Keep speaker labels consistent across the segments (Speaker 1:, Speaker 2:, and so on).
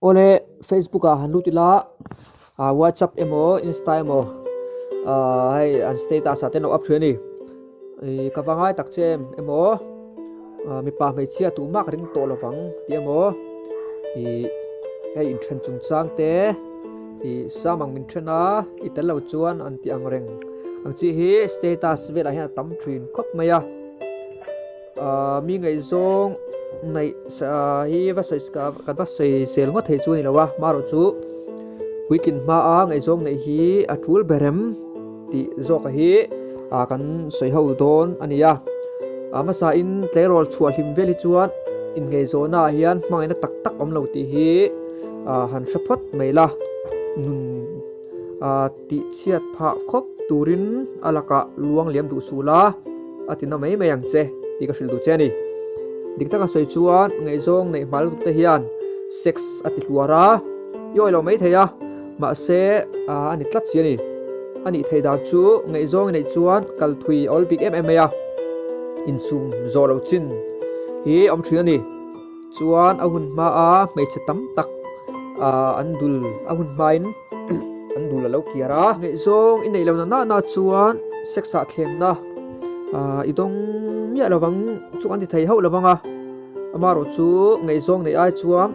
Speaker 1: ole Facebook hanlu tila WhatsApp emo Insta emo hay an status aten no up theni kawangai takchem emo mi pa mai chia tu mak ring to lawang ti emo hay in thren chung chang te samang min threna itel lo chuan an ti angreng ang chi hi status vela hian tam thin khop maya mi ngai zong nei hi va soi ska kan va sei sel ngo thei chu ni lawa maro chu weekend ma a ngai zong nei hi atul berem ti zoka hi kan soi ho don ania ama sa in tlerol chua him veli chuan in ngai zona hian mangaina tak tak om lo ti hi han shapot maila nun ti chiat pha khop turin alaka luang liam du sula atina mai mayang che ti ka hril du che ni dikta ka soi chuan ngai zong nei mal tu te hian sex ati luara yoi lo mai theya ma se ani tlat chi ni ani thei da chu ngai zong nei chuan kal thui ol big mm ya in sum zo lo chin hi om thri ani chuan ahun ma a mai che tam tak andul ahun main andul lo kiara ngai zong in nei lo na chuan sexa thlem na idong mia lawang chu an ti thei ho lawanga amaro chu ngai zong nei ai chuam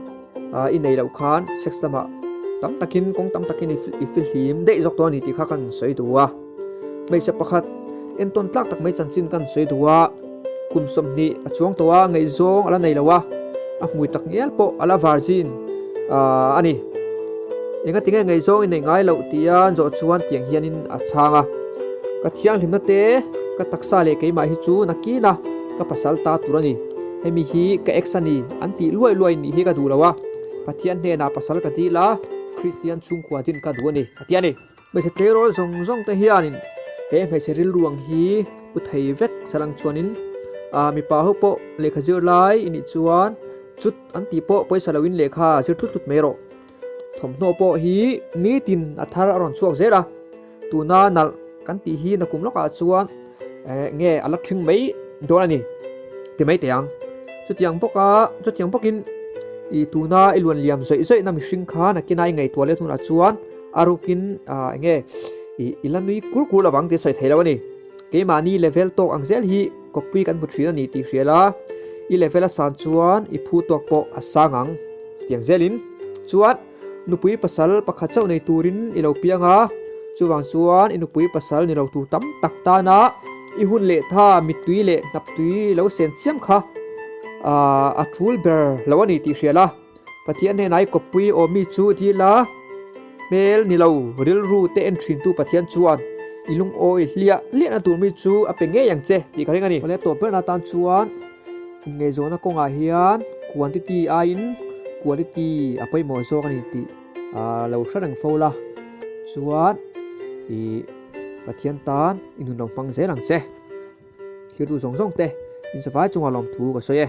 Speaker 1: in nei lo khan sex lama tam takin kong tam takin ifil him dei jok to ni ti kha kan soi duwa mai se pakhat en ton tlak tak mai chanchin kan soi duwa kum som ni achuang towa ngai zong ala nei lawa a mui tak ngel po ala virgin ani enga tinga ngai zong in nei ngai lo tian zo chuan tiang hianin a changa ka thiang hlimna te ka taksa le keima hi chu nakina ka pasal ta turani hemi hi ka exani anti luai ni hi ka dulawa pathian ne na pasal ka ti la Christian chung kwa din ka duani atiani mai se tlerol zong te hianin he mai se ril ruang hi puthei vet salang chuanin mi pa ho po lekha zir lai ini chuan chut anti po poisa lawin lekha zir thut mero thomno po hi ni tin athara ron chuak zera tuna nal kan ti hi na kum loka chuan nge alak thing mai dorani ti mai tiang chutiang pokin i tuna ilwan liam zoi na mi hring kha na kinai ngai toilet huna chuan arukin nge ilanui kur lawang te soi theilawani ke mani level tok angzel hi copy kan buthina ni ti hriala i level a san chuan i phu tok po asangang tiang zelin chuan nupui pasal pakha chau nei turin ilo pianga chuwang chuan inupui pasal ni lo tu tam tak ta na i hun le tha mitui le naptui lo sen chiam kha a thul ber lawani ti hriala pathian ne nai kopui o mi chu ti la mel ni lo ril ru te en thin tu pathian chuan ilung o i hlia na tur mi chu a penge yang che ti ka ringani ole to per na tan chuan nge zona ko nga hian quantity a in quality apoi mo zo kan ti lo hranang fola chuan i pathian tan inu nong pang zelang che thir tu zong te in sa vai chunga lom thu ka soye